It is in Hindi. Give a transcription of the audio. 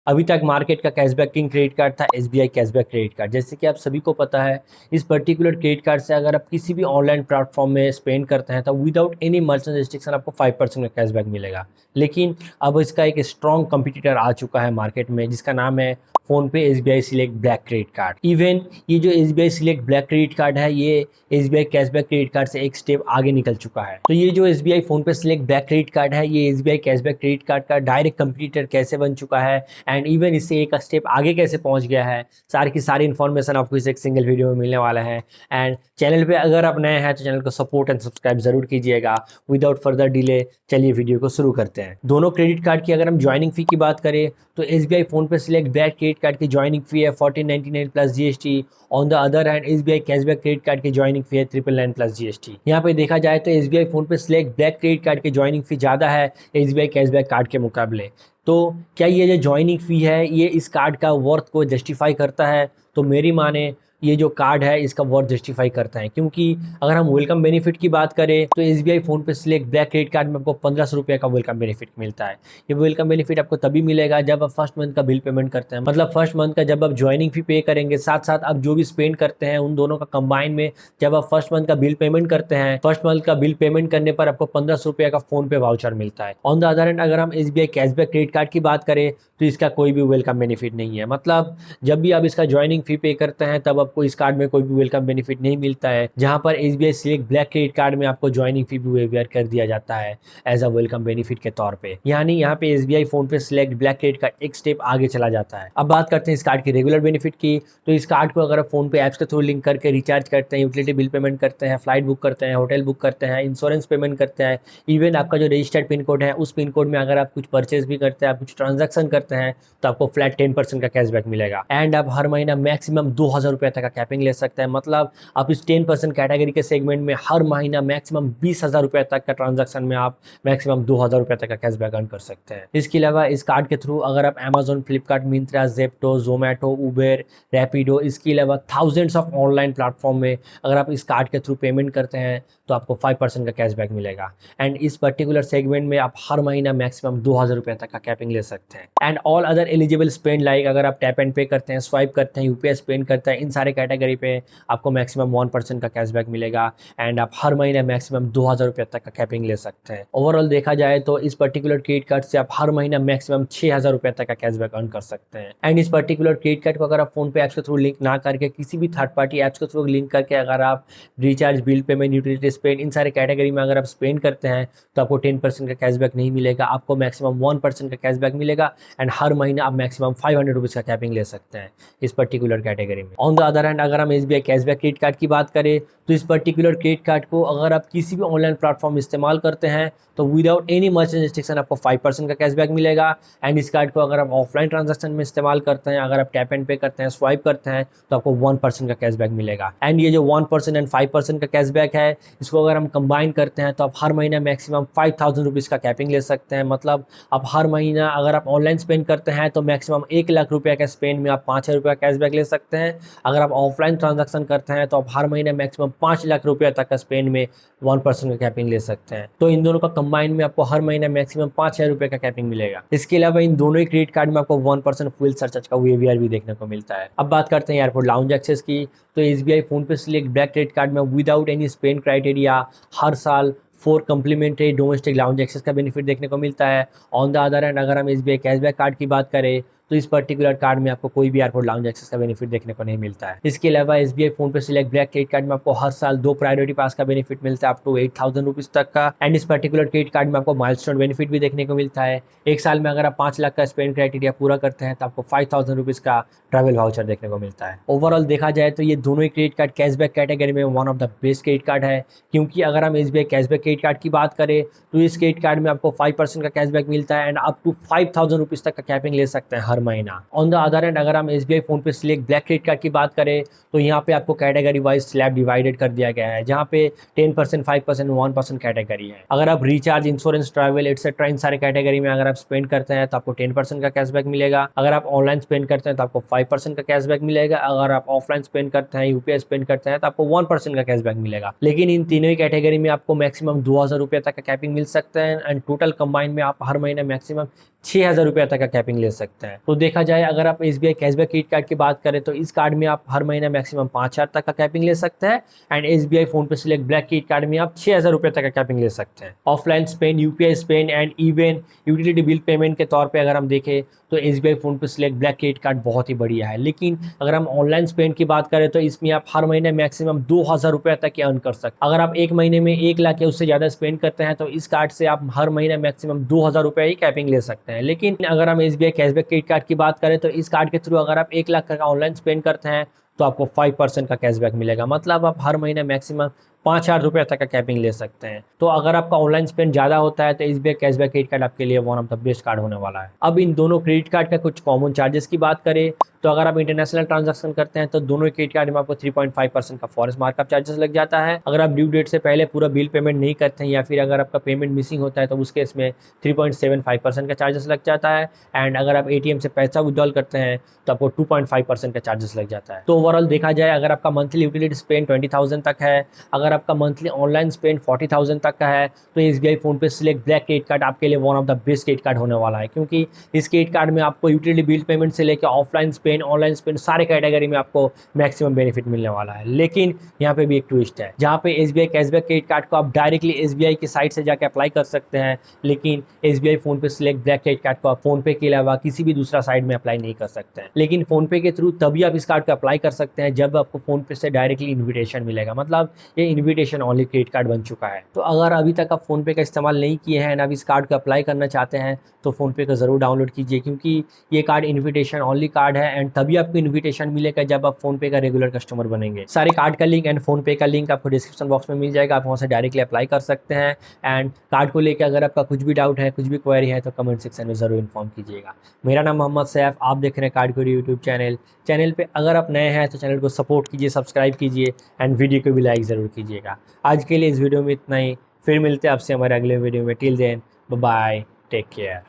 अभी तक मार्केट का कैशबैक किंग क्रेडिट कार्ड था एसबीआई कैशबैक क्रेडिट कार्ड। जैसे कि आप सभी को पता है, इस पर्टिकुलर क्रेडिट कार्ड से अगर आप किसी भी ऑनलाइन प्लेटफॉर्म में स्पेंड करते हैं तो विदाउट एनी मर्चेंट रिस्ट्रिक्शन आपको 5% का कैशबैक मिलेगा। लेकिन अब इसका एक स्ट्रॉन्ग कंपटीटर आ चुका है मार्केट में, जिसका नाम है PhonePe SBI select black credit card. Even ये जो SBI select black credit card है, ये एसबीआई कैशबैक क्रेडिट कार्ड से एक स्टेप आगे निकल चुका है। तो ये जो SBI PhonePe select black credit card है, ये एसबीआई कैशबैक क्रेडिट कार्ड का डायरेक्ट कंपटीटर कैसे बन चुका है एंड इवन इससे एक स्टेप आगे कैसे पहुंच गया है, सारी की सारी इन्फॉर्मेशन आपको इस एक सिंगल वीडियो में मिलने वाला है। एंड चैनल पे अगर आप नए हैं तो चैनल को सपोर्ट एंड सब्सक्राइब जरूर कीजिएगा। विदाउट फर्दर डिले चलिए वीडियो को शुरू करते हैं। दोनों क्रेडिट कार्ड की अगर हम ज्वाइनिंग फी की बात करें तो SBI PhonePe select black credit card की ज्वाइनिंग फी है 1499 plus GST. On the other hand SBI cashback credit card की ज्वाइनिंग फी है 999 प्लस जीएसटी। यहाँ पे देखा जाए तो SBI PhonePe select black credit card की ज्वाइनिंग फी ज़्यादा है एसबीआई कैशबैक कार्ड के मुकाबले। तो क्या ये जो ज्वाइनिंग फ़ी है ये इस कार्ड का वर्थ को जस्टिफाई करता है? तो मेरी माने ये जो कार्ड है इसका वर्थ जस्टिफाई करता है, क्योंकि अगर हम वेलकम बेनिफिट की बात करें तो SBI PhonePe select black credit card में आपको 1500 रुपये का वेलकम बेनिफिट मिलता है। ये वेलकम बेनिफिट आपको तभी मिलेगा जब आप फर्स्ट मंथ का बिल पेमेंट करते हैं, मतलब फर्स्ट मंथ का जब आप ज्वाइनिंग फी पे करेंगे, साथ साथ आप जो भी स्पेंड करते हैं उन दोनों का कंबाइन में जब आप फर्स्ट मंथ का बिल पेमेंट करते हैं, फर्स्ट मंथ का बिल पेमेंट करने पर आपको 1500 रुपये का फोन पे वाउचर मिलता है। ऑन द अदर हैंड अगर हम एसबीआई कैशबैक क्रेडिट कार्ड की बात करें तो इसका कोई भी वेलकम बेनिफिट नहीं है। मतलब जब भी आप इसका ज्वाइनिंग फी पे करते हैं तब आपको इस कार्ड में कोई भी वेलकम बेनिफिट नहीं मिलता है, जहां पर SBI select black credit card में आपको ज्वाइनिंग फी भी वेवर कर दिया जाता है एज अ वेलकम बेनिफिट के तौर पे। यानी यहाँ पे एसबीआई फोन पे सिलेक्ट ब्लैक क्रेडिट कार्ड एक स्टेप आगे चला जाता है। अब बात करते हैं इस कार्ड की रेगुलर बेनिफिट की। तो इस कार्ड को अगर आप फोन पे ऐप्स के थ्रू लिंक करके रिचार्ज करते हैं, यूटिलिटी बिल पेमेंट करते हैं, फ्लाइट बुक करते हैं, होटल बुक करते हैं, इंश्योरेंस पेमेंट करते हैं, इवन आपका जो रजिस्टर्ड पिन कोड है उस पिन कोड में अगर आप कुछ परचेज भी करते हैं, आप कुछ ट्रांजेक्शन करते हैं तो आपको फ्लैट 10% का कैशबैक मिलेगा। एंड आप हर महीना मैक्सिमम 2000 रुपये तक का कैपिंग ले सकते हैं। मतलब आप इस 10% कैटेगरी के सेगमेंट में हर महीना मैक्सिमम 20,000 रुपये तक का ट्रांजैक्शन में आप मैक्सिमम 2000 रुपये तक का कैशबैक अर्न कर सकते हैं। इसके अलावा इस कार्ड के थ्रू अगर आप Amazon, Flipkart, Myntra, Zepto, Zomato, Uber, Rapido, इसके अलावा थाउजेंड्स ऑफ ऑनलाइन प्लेटफॉर्म में अगर आप इस कार्ड के थ्रू पेमेंट करते हैं तो आपको 5% का कैशबैक मिलेगा। एंड इस पर्टिकुलर सेगमेंट में आप हर महीना मैक्सिमम 2000 रुपये तक का कैपिंग ले सकते हैं। And all other eligible spend like अगर आप टैप एंड पे करते हैं, स्वाइप करते हैं, यूपीआई स्पेंड करते हैं, इन सारे कैटेगरी पे आपको मैक्सिमम 1% का कैशबैक मिलेगा। एंड आप हर महीने मैक्सिमम 2000 रुपये तक का कैपिंग ले सकते हैं। ओवरऑल देखा जाए तो इस पर्टिकुलर क्रेडिट कार्ड से आप हर महीना मैक्सिमम 6000 रुपये तक का कैशबैक अर्न कर सकते हैं। एंड इस पर्टिकुलर क्रेडिट कार्ड को अगर आप फोन पे ऐप्स के थ्रू लिंक ना करके किसी भी थर्ड पार्टी ऐप्स के थ्रू लिंक करके अगर आप recharge, bill payment, utility spend, इन सारे कैटेगरी में अगर आप स्पेंड करते हैं तो आपको 10% का कैशबैक नहीं मिलेगा, आपको मैक्सिमम 1% का कैशबैक मिलेगा। एंड हर महीना आप मैक्सिमम 500 रुपीज़ का कैपिंग ले सकते हैं इस पर्टिकुलर कैटेगरी में। ऑन द अदर हैंड अगर हम एसबीआई कैशबैक क्रेडिट कार्ड की बात करें तो इस पर्टिकुलर क्रेडिट कार्ड को अगर आप किसी भी ऑनलाइन प्लेटफॉर्म इस्तेमाल करते हैं तो विदाउट एनी मर्चेंट रिस्ट्रिक्शन आपको 5% का कैशबैक मिलेगा। एंड इस कार्ड को अगर आप ऑफलाइन ट्रांजैक्शन में इस्तेमाल करते हैं, अगर आप टैप एंड पे करते हैं, स्वाइप करते हैं तो आपको 1% का कैशबैक मिलेगा। एंड ये जो 1% एंड 5% का कैशबैक है, इसको अगर हम कंबाइन करते हैं तो आप हर महीना मैक्सिमम 5000 रुपीज़ का कैपिंग ले सकते हैं। मतलब आप हर महीना अगर आप ऑनलाइन स्पेंड करते हैं तो मैक्सिमम 1,00,000 रुपये का स्पेंड में आप 5000 रुपये का कैशबैक ले सकते हैं। अगर आप ऑफलाइन ट्रांजैक्शन करते हैं तो आप हर महीने मैक्सिमम 5,00,000 रुपये तक का स्पेंड में 1% का कैपिंग ले सकते हैं। तो इन दोनों का कंबाइन में आपको हर महीने मैक्सिमम 5000 रुपये का कैपिंग मिलेगा। इसके अलावा इन दोनों ही क्रेडिट कार्ड में आपको 1% फ्यूल सरचार्ज का वेवीआर भी देखने को मिलता है। अब बात करते हैं एयरपोर्ट लाउंज एक्सेस की। तो एसबीआई फोन पे सिलेक्ट ब्लैक क्रेडिट कार्ड में विदाउट एनी स्पेंड क्राइटेरिया हर साल 4 कम्प्लीमेंट्री डोमेस्टिक लाउंज एक्सेस का बेनिफिट देखने को मिलता है। ऑन द अदर हैंड अगर हम एसबीआई कैशबैक कार्ड की बात करें तो इस पर्टिकुलर कार्ड में आपको कोई भी एयरपोर्ट लाउंज एक्सेस का बेनिफिट देखने को नहीं मिलता है। इसके अलावा एसबीआई फोन पे सिलेक्ट ब्लैक क्रेडिट कार्ड में आपको हर साल 2 प्रायोरिटी पास का बेनिफिट मिलता है अप टू 8000 रुपीज़ तक का। एंड इस पर्टिकुलर क्रेडिट कार्ड में आपको माइलस्टोन बेनिफिट भी देखने को मिलता है। एक साल में अगर आप 5 लाख का स्पेंड क्राइटेरिया पूरा करते हैं तो आपको 5000 रुपीज़ का ट्रैवल वाउचर देखने को मिलता है। ओवरऑल देखा जाए तो ये दोनों ही क्रेडिट कार्ड कैशबैक कैटेगरी में one of the best credit card है, क्योंकि अगर हम एसबीआई कैशबैक क्रेडिट कार्ड की बात करें तो इस क्रेडिट कार्ड में आपको 5% का कैशबैक मिलता है एंड अप टू 5000 रुपीज़ तक का कैपिंग ले सकते हैं हर महीना। ऑन द अदर हैंड अगर हम एसबीआई फोन पे सिलेक्ट ब्लैक क्रेडिट कार्ड की बात करें तो यहाँ पे आपको कैटेगरी वाइज स्लैब डिवाइडेड कर दिया गया है, जहाँ पे 10%, 5%, 1% कैटेगरी है। अगर आप रिचार्ज, इंश्योरेंस, ट्रैवल एटसेट्रा इन सारे कैटेगरी में अगर आप स्पेंड करते हैं तो आपको 10% का कैशबैक मिलेगा। अगर आप ऑनलाइन स्पेंड करते हैं तो आपको 5% का कैशबैक मिलेगा। अगर आप ऑफलाइन स्पेंड करते हैं, यूपीआई स्पेंड करते हैं तो आपको 1% का कैशबैक मिलेगा। लेकिन इन तीनों ही कैटेगरी में आपको मैक्सिमम 2000 रुपये तक का कैपिंग मिल सकता है एंड टोटल कंबाइन में आप हर महीने मैक्सिमम 6,000 रुपये तक का कैपिंग ले सकते हैं। तो देखा जाए अगर आप SBI कैशबैक क्रेडिट कार्ड की बात करें तो इस कार्ड में आप हर महीने मैक्सिमम 5,000 तक का कैपिंग ले सकते हैं एंड SBI फोन पे सिलेक्ट ब्लैक क्रेडिट कार्ड में आप 6,000 रुपये तक का कैपिंग ले सकते हैं। Offline spend, UPI spend and even utility bill payment के तौर पर अगर हम देखें तो SBI फोन पे सिलेक्ट ब्लैक क्रेडिट कार्ड बहुत ही बढ़िया है। लेकिन अगर हम ऑनलाइन स्पेंड की बात करें तो इसमें आप हर महीने मैक्सिमम 2,000 रुपये तक के अर्न कर सकते हैं। अगर आप एक महीने में 1 लाख या उससे ज़्यादा स्पेंड करते हैं तो इस कार्ड से आप हर महीने मैक्सिमम 2,000 रुपये ही कैपिंग ले सकते हैं। लेकिन अगर हम SBI कैशबैक क्रेडिट कार्ड की बात करें तो इस कार्ड के थ्रू अगर आप 1 लाख का ऑनलाइन स्पेंड करते हैं तो आपको 5% का कैशबैक मिलेगा। मतलब आप हर महीने मैक्सिमम 5,000 रुपये तक का कैपिंग ले सकते हैं। तो अगर आपका ऑनलाइन स्पेंड ज़्यादा होता है तो SBI कैशबैक क्रेडिट कार्ड आपके लिए one of the best card होने वाला है। अब इन दोनों क्रेडिट कार्ड का कुछ कॉमन चार्जेस की बात करें तो अगर आप इंटरनेशनल ट्रांजैक्शन करते हैं तो दोनों क्रेडिट कार्ड में आपको 3.5% का फॉरेक्स मार्कअप चार्जेस लग जाता है। अगर आप ड्यू डेट से पहले पूरा बिल पेमेंट नहीं करते हैं या फिर अगर आपका पेमेंट मिसिंग होता है तो उस केस में 3.75% का चार्जेस लग जाता है एंड अगर आप ATM से पैसा विड्रॉल करते हैं तो आपको 2.5% का चार्जेस लग जाता है। तो ओवरऑल देखा जाए अगर आपका मंथली यूटिलिटी स्पेंड 20,000 तक है, अगर आपका मंथली ऑनलाइन स्पेंड 40,000 तक का है तो SBI फोन पे सिलेक्ट ब्लैक क्रेडिट कार्ड आपके लिए one of the best credit card होने वाला है, क्योंकि इस क्रेडिट कार्ड में आपको यूटिलिटी बिल पेमेंट से लेकर ऑफलाइन स्पेंड, ऑनलाइन स्पेंड सारे कैटेगरी में आपको मैक्सिमम बेनिफिट मिलने वाला है। लेकिन यहाँ पे भी एक ट्विस्ट है जहाँ पे SBI कैशबैक क्रेडिट कार्ड को आप डायरेक्टली SBI की साइट से जाकर अप्लाई कर सकते हैं, लेकिन SBI फोन पे सिलेक्ट ब्लैक क्रेडिट कार्ड को आप फोन पे के अलावा किसी भी दूसरा साइट में अप्लाई नहीं कर सकते हैं। लेकिन फोन पे के थ्रू तभी आप इस कार्ड को अप्लाई कर सकते हैं जब आपको फोन पे से डायरेक्टली इन्विटेशन मिलेगा। मतलब ये इन्विटेशन ऑनली क्रेडिट कार्ड बन चुका है। तो अगर अभी तक आप फोन पे का इस्तेमाल नहीं किए हैं एंड आप इस कार्ड को अप्लाई करना चाहते हैं तो फोन पे को ज़रूर डाउनलोड कीजिए, क्योंकि ये कार्ड इन्विटेशन ऑनली कार्ड है एंड तभी आपको इन्विटेशन मिलेगा जब आप फोन पे का रेगुलर कस्टमर बनेंगे। सारे कार्ड का लिंक एंड फोन पे का लिंक आपको डिस्क्रिप्शन बॉक्स में मिल जाएगा, आप वहाँ से डायरेक्टली अप्लाई कर सकते हैं। एंड कार्ड को लेकर अगर आपका कुछ भी डाउट है, कुछ भी क्वेरी है तो कमेंट सेक्शन में ज़रूर इन्फॉर्म कीजिएगा। मेरा नाम मोहम्मद सैफ, आप देख रहे हैं कार्ड क्वेरी यूट्यूब चैनल पे अगर आप नए हैं तो चैनल को सपोर्ट कीजिए, सब्सक्राइब कीजिए एंड वीडियो को भी लाइक ज़रूर कीजिएगा। आज के लिए इस वीडियो में इतना ही, फिर मिलते हैं आपसे हमारे अगले वीडियो में। Till then bye, take care.